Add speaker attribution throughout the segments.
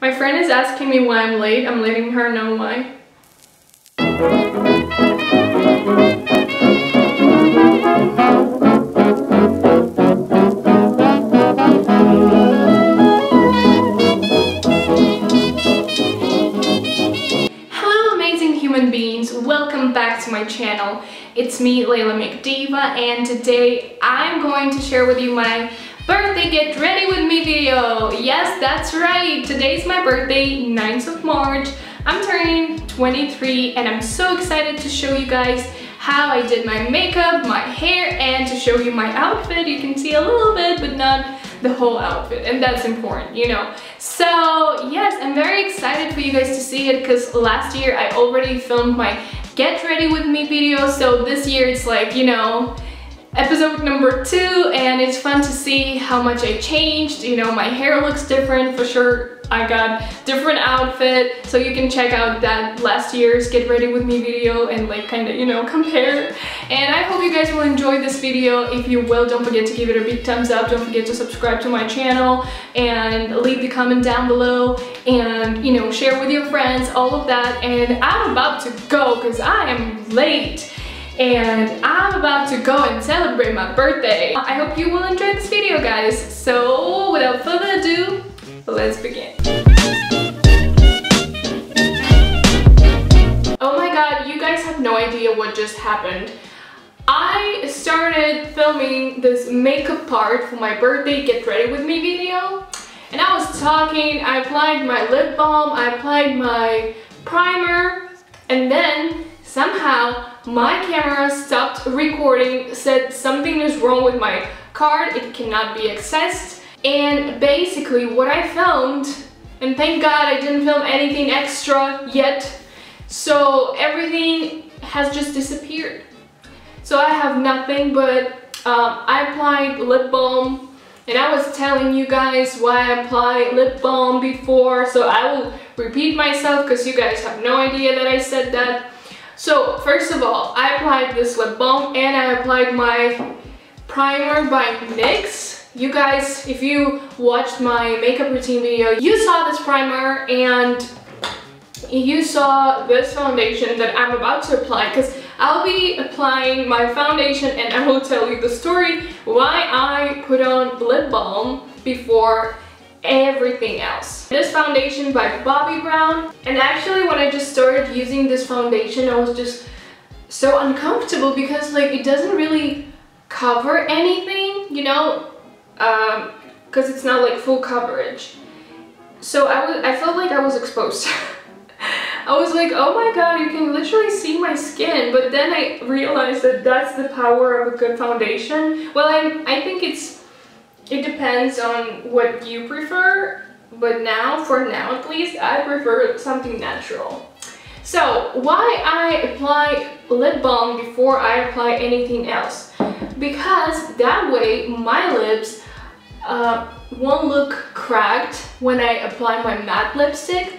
Speaker 1: My friend is asking me why I'm late. I'm letting her know why. Hello amazing human beings, welcome back to my channel. It's me, Leila Mekhdiyeva, and today I'm going to share with you my birthday get ready with me video. Yes, that's right, today's my birthday, 9th of March. I'm turning 23 and I'm so excited to show you guys how I did my makeup, my hair, and to show you my outfit. You can see a little bit but not the whole outfit, and that's important, you know. So yes, I'm very excited for you guys to see it because last year I already filmed my get ready with me video, so this year it's like, you know, episode number 2, and it's fun to see how much I changed. You know, my hair looks different for sure. I got different outfit, so you can check out that last year's get ready with me video and like kind of, you know, compare. And I hope you guys will enjoy this video. If you will, don't forget to give it a big thumbs up. Don't forget to subscribe to my channel and leave the comment down below and, you know, share with your friends, all of that. And I'm about to go because I am late. And I'm about to go and celebrate my birthday. I hope you will enjoy this video, guys. So without further ado, let's begin. Oh my god, you guys have no idea what just happened. I started filming this makeup part for my birthday get ready with me video, and I was talking, I applied my lip balm, I applied my primer, and then somehow my camera stopped recording, said something is wrong with my card, it cannot be accessed. And basically what I filmed, and thank god I didn't film anything extra yet, so everything has just disappeared. So I have nothing but I applied lip balm, and I was telling you guys why I applied lip balm before, so I will repeat myself because you guys have no idea that I said that. So first of all, I applied this lip balm and I applied my primer by NYX. You guys, if you watched my makeup routine video, you saw this primer and you saw this foundation that I'm about to apply, because I'll be applying my foundation and I will tell you the story why I put on lip balm before everything else. This foundation by BOBBI brown, and actually when I just started using this foundation I was just so uncomfortable because like it doesn't really cover anything, you know, because it's not like full coverage. So I felt like I was exposed. I was like, oh my god, you can literally see my skin, but then I realized that that's the power of a good foundation. Well, I think it depends on what you prefer, but now, for now at least, I prefer something natural. So, why I apply lip balm before I apply anything else? Because that way my lips won't look cracked when I apply my matte lipstick,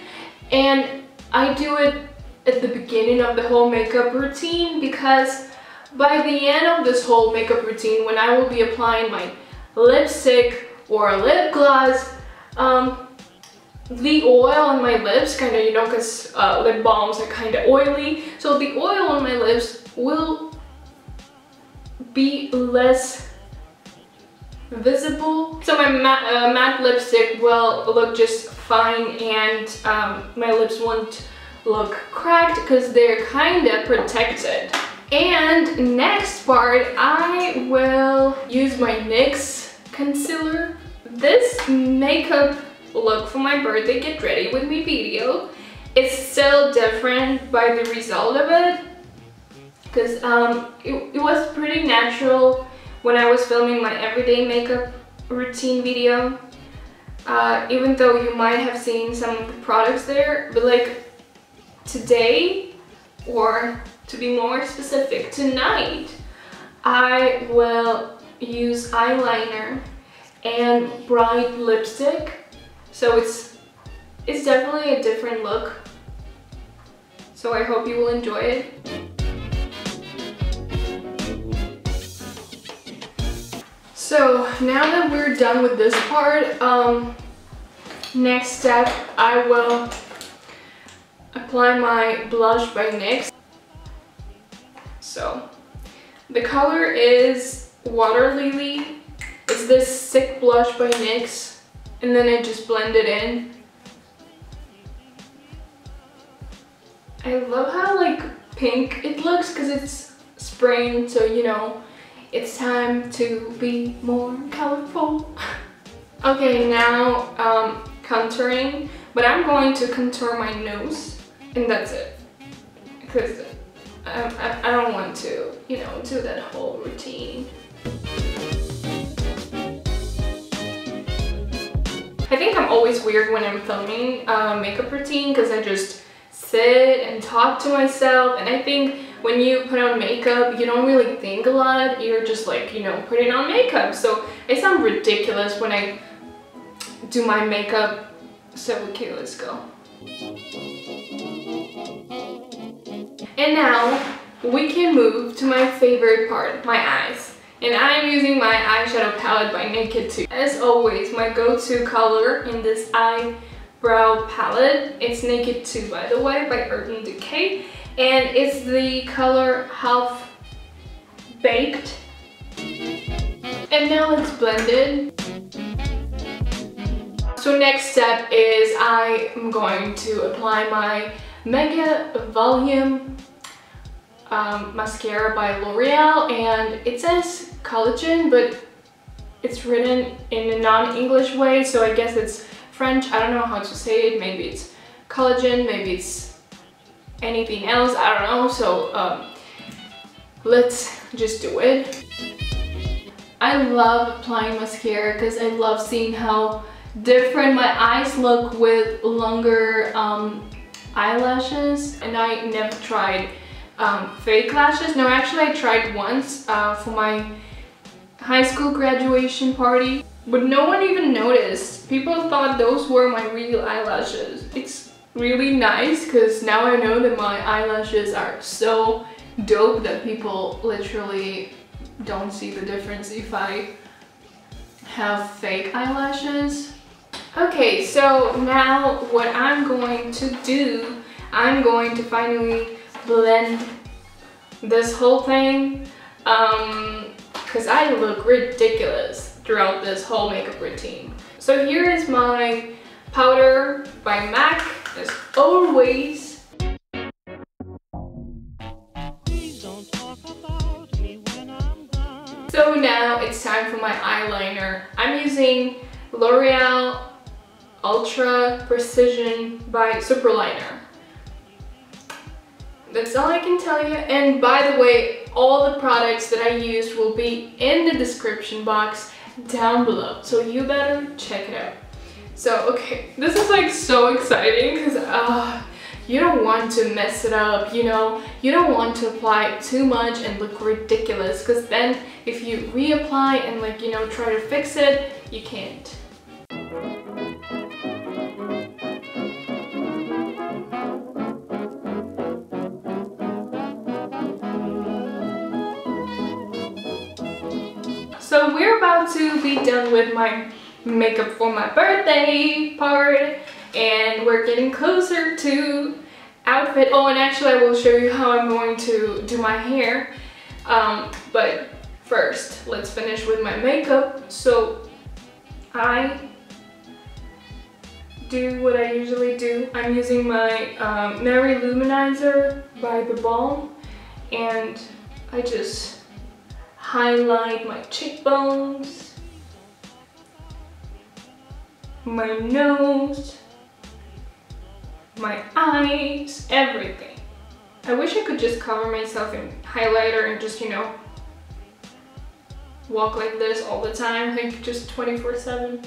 Speaker 1: and I do it at the beginning of the whole makeup routine, because by the end of this whole makeup routine, when I will be applying my lipstick or lip gloss, the oil on my lips kind of, you know, because lip balms are kind of oily, so the oil on my lips will be less visible, so my matte lipstick will look just fine, and my lips won't look cracked because they're kind of protected. And next part, I will use my NYX concealer. This makeup look for my birthday get ready with me video is still different by the result of it, because it was pretty natural when I was filming my everyday makeup routine video, even though you might have seen some of the products there. But like today, or to be more specific, tonight, I will use eyeliner and bright lipstick, so it's definitely a different look, so I hope you will enjoy it. So now that we're done with this part, Next step, I will apply my blush by NYX. So the color is Water Lily. It's this Stick Blush by NYX, and then I just blend it in. I love how like pink it looks because it's spring, so you know it's time to be more colorful. Okay, now contouring, but I'm going to contour my nose, and that's it, because I don't want to, you know, do that whole routine. I think I'm always weird when I'm filming makeup routine because I just sit and talk to myself, and I think when you put on makeup you don't really think a lot, you're just like, you know, putting on makeup, so I sound ridiculous when I do my makeup. So okay, let's go. And now we can move to my favorite part, my eyes. And I'm using my Eyeshadow Palette by Naked too. As always, my go-to color in this Eyebrow palette, it's Naked 2 by the way, by Urban Decay. And it's the color Half Baked. And now it's blended. So next step is I am going to apply my Mega Volume mascara by L'Oreal, and it says Collagen, but it's written in a non-English way, so I guess it's French. I don't know how to say it. Maybe it's collagen, maybe it's anything else, I don't know. So let's just do it. I love applying mascara because I love seeing how different my eyes look with longer eyelashes, and I never tried fake lashes. No, actually I tried once for my high school graduation party, but no one even noticed. People thought those were my real eyelashes. It's really nice because now I know that my eyelashes are so dope that people literally don't see the difference if I have fake eyelashes. Okay, so now what I'm going to do, I'm going to finally blend this whole thing because I look ridiculous throughout this whole makeup routine. So here is my powder by MAC, as always. So now it's time for my eyeliner. I'm using L'Oreal Ultra Precision by SUPERLINE. That's all I can tell you. And by the way, all the products that I used will be in the description box down below, so you better check it out. So okay, this is like so exciting because you don't want to mess it up, you know, you don't want to apply too much and look ridiculous, because then if you reapply and like, you know, try to fix it, you can't. So we're about to be done with my makeup for my birthday part, and we're getting closer to outfit. Oh, and actually I will show you how I'm going to do my hair. But first, let's finish with my makeup. So I do what I usually do. I'm using my Mary Luminizer by the Balm, and I just highlight my cheekbones, my nose, my eyes, everything. I wish I could just cover myself in highlighter and just, you know, walk like this all the time, like just 24/7.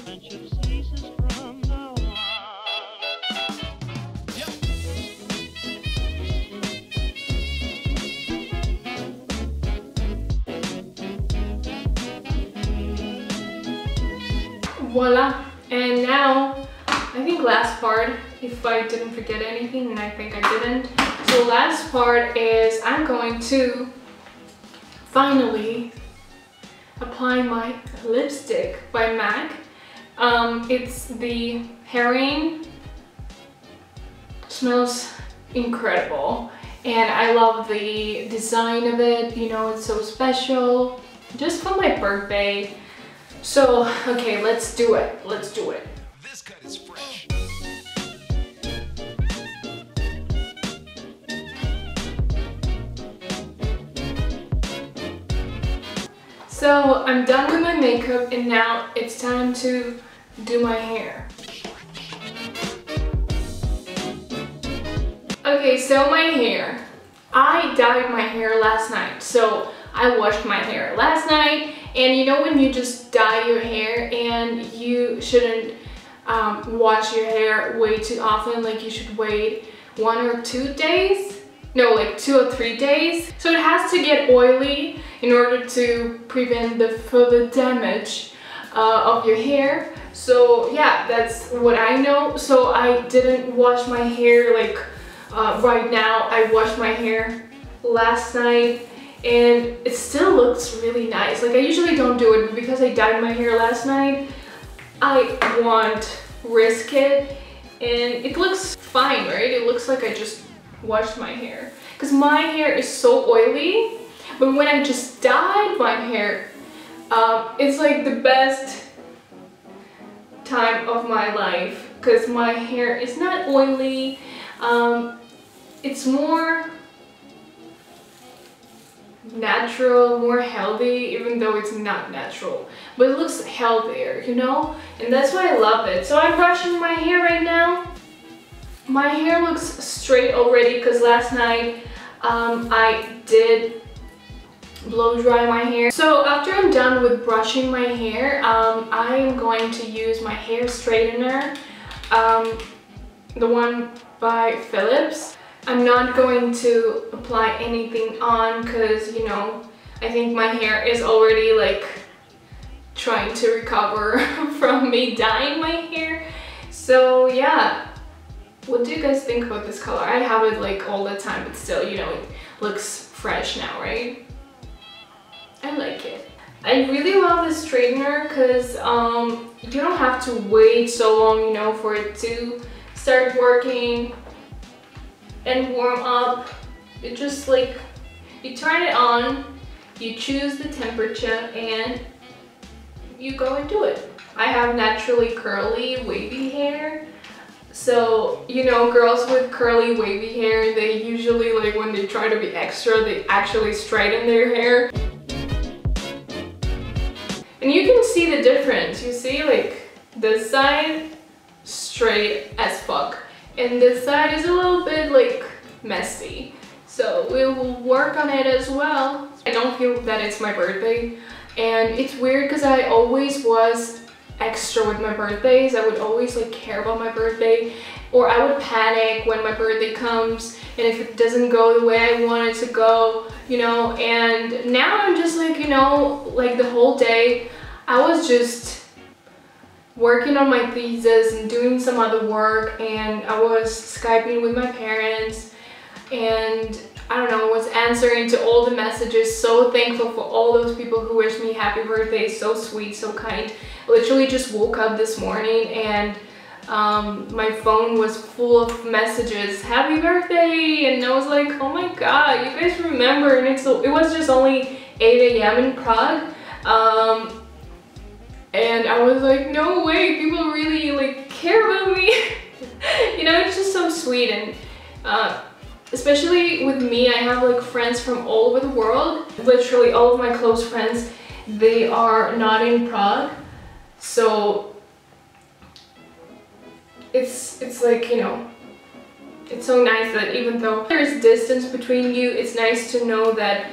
Speaker 1: Voila! And now, I think last part, if I didn't forget anything, and I think I didn't. So last part is I'm going to finally apply my lipstick by MAC. It's the Heroine. Smells incredible. And I love the design of it, you know, it's so special. Just for my birthday. So, okay, let's do it. Let's do it.
Speaker 2: This cut is fresh.
Speaker 1: So, I'm done with my makeup and now it's time to do my hair. Okay, so my hair. I dyed my hair last night. So, I washed my hair last night, and you know when you just dye your hair and you shouldn't wash your hair way too often, like you should wait 1 or 2 days? No, like 2 or 3 days. So it has to get oily in order to prevent the further damage of your hair. So yeah, that's what I know. So I didn't wash my hair like right now. I washed my hair last night. And it still looks really nice. Like I usually don't do it, but because I dyed my hair last night, I won't risk it. And it looks fine, right? It looks like I just washed my hair. Because my hair is so oily, but when I just dyed my hair, it's like the best time of my life. Because my hair is not oily. It's more natural, more healthy, even though it's not natural, but it looks healthier, you know, and that's why I love it. So I'm brushing my hair right now. My hair looks straight already because last night I did blow dry my hair. So after I'm done with brushing my hair, I am going to use my hair straightener, the one by Philips. I'm not going to apply anything on because, you know, I think my hair is already like trying to recover from me dyeing my hair. So yeah, what do you guys think about this color? I have it like all the time, but still, you know, it looks fresh now, right? I like it. I really love the straightener because you don't have to wait so long, you know, for it to start working and warm up. It just like, you turn it on, you choose the temperature, and you go and do it. I have naturally curly, wavy hair. So, you know, girls with curly, wavy hair, they usually, like, when they try to be extra, they actually straighten their hair. And you can see the difference. You see, like, this side, straight as fuck. And this side is a little bit like messy, so we will work on it as well. I don't feel that it's my birthday, and it's weird because I always was extra with my birthdays. I would always like care about my birthday, or I would panic when my birthday comes and if it doesn't go the way I want it to go, you know. And now I'm just like, you know, like the whole day I was just working on my thesis and doing some other work, and I was Skyping with my parents, and I don't know, was answering to all the messages. So thankful for all those people who wished me happy birthday. So sweet, so kind. Literally just woke up this morning and my phone was full of messages, happy birthday, and I was like, oh my god, you guys remember. And it was just only 8 AM in Prague. And I was like, no way, people really like care about me. You know, it's just so sweet. And especially with me, I have like friends from all over the world. Literally all of my close friends, they are not in Prague. So it's like, you know, it's so nice that even though there's distance between you, it's nice to know that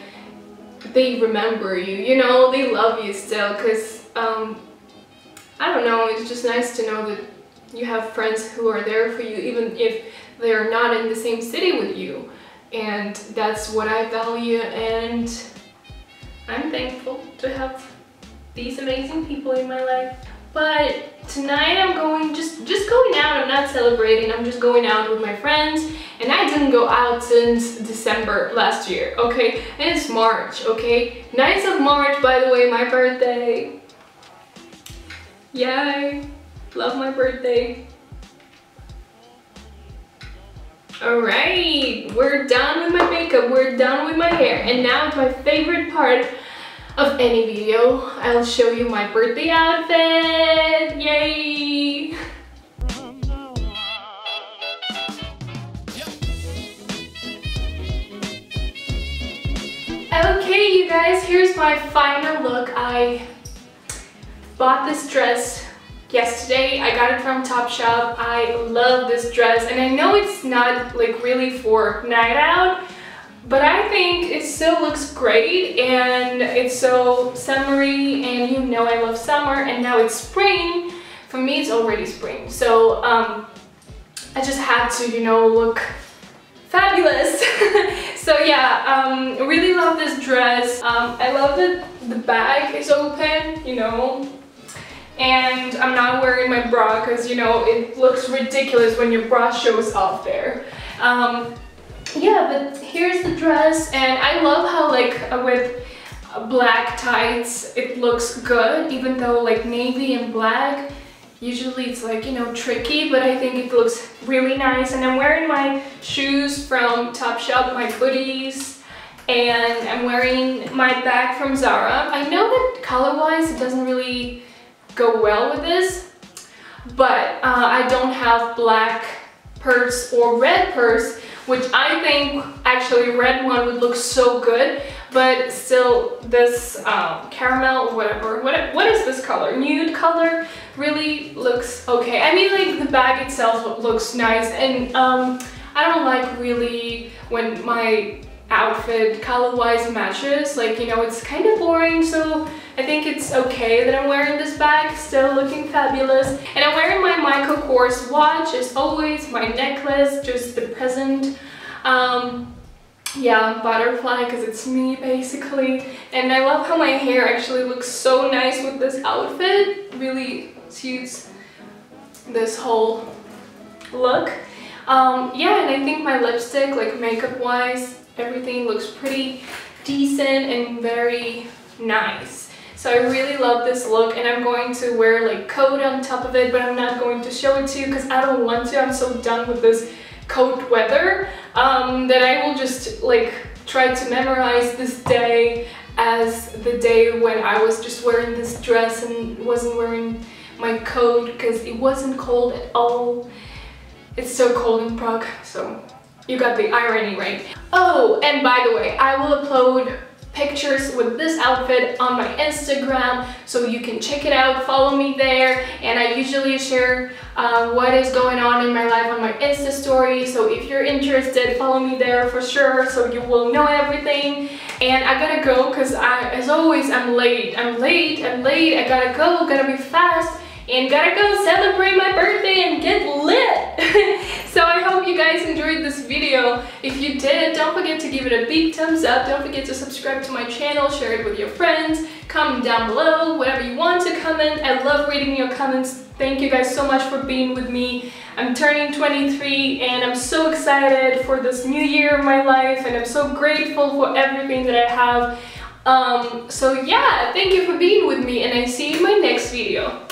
Speaker 1: they remember you, you know, they love you still. Because I don't know, it's just nice to know that you have friends who are there for you even if they're not in the same city with you. And that's what I value, and I'm thankful to have these amazing people in my life. But tonight I'm going, just going out. I'm not celebrating, I'm just going out with my friends. And I didn't go out since December last year, okay? And it's March, okay? 9th of March, by the way, my birthday. Yay! Love my birthday. Alright, we're done with my makeup, we're done with my hair, and now it's my favorite part of any video. I'll show you my birthday outfit. Yay! Okay, you guys, here's my final look. I bought this dress yesterday. I got it from Topshop. I love this dress, and I know it's not like really for night out, but I think it still looks great, and it's so summery, and you know I love summer, and now it's spring. For me, it's already spring, so I just had to, you know, look fabulous. So yeah, really love this dress. I love that the bag is open, you know, and I'm not wearing my bra because, you know, it looks ridiculous when your bra shows off there. Yeah, but here's the dress, and I love how like with black tights it looks good, even though like navy and black usually it's like, you know, tricky, but I think it looks really nice. And I'm wearing my shoes from Topshop, my Booties, and I'm wearing my bag from ZARA. I know that color-wise it doesn't really go well with this, but I don't have black purse or red purse, which I think actually red one would look so good, but still this caramel, whatever, what is this color? Nude color really looks okay. I mean, like the bag itself looks nice, and I don't like really when my outfit color-wise matches, like, you know, it's kind of boring, so I think it's okay that I'm wearing this bag, still looking fabulous. And I'm wearing my Michael Kors watch as always, my necklace, just the present. Yeah, butterfly, because it's me basically. And I love how my hair actually looks so nice with this outfit. Really suits this whole look. Yeah, and I think my lipstick, like makeup wise, everything looks pretty decent and very nice. So I really love this look, and I'm going to wear like coat on top of it, but I'm not going to show it to you because I don't want to. I'm so done with this coat weather that I will just like try to memorize this day as the day when I was just wearing this dress and wasn't wearing my coat because it wasn't cold at all. It's so cold in Prague, so you got the irony, right? Oh, and by the way, I will upload pictures with this outfit on my Instagram, so you can check it out, follow me there, and I usually share what is going on in my life on my Insta story, so if you're interested, follow me there for sure, so you will know everything. And I gotta go because as always, I'm late, I gotta go, gotta be fast, and gotta go celebrate my birthday and get lit. So I hope you guys enjoyed this video. If you did, don't forget to give it a big thumbs up. Don't forget to subscribe to my channel, share it with your friends, comment down below, whatever you want to comment. I love reading your comments. Thank you guys so much for being with me. I'm turning 23 and I'm so excited for this new year of my life, and I'm so grateful for everything that I have. So yeah, thank you for being with me, and I see you in my next video.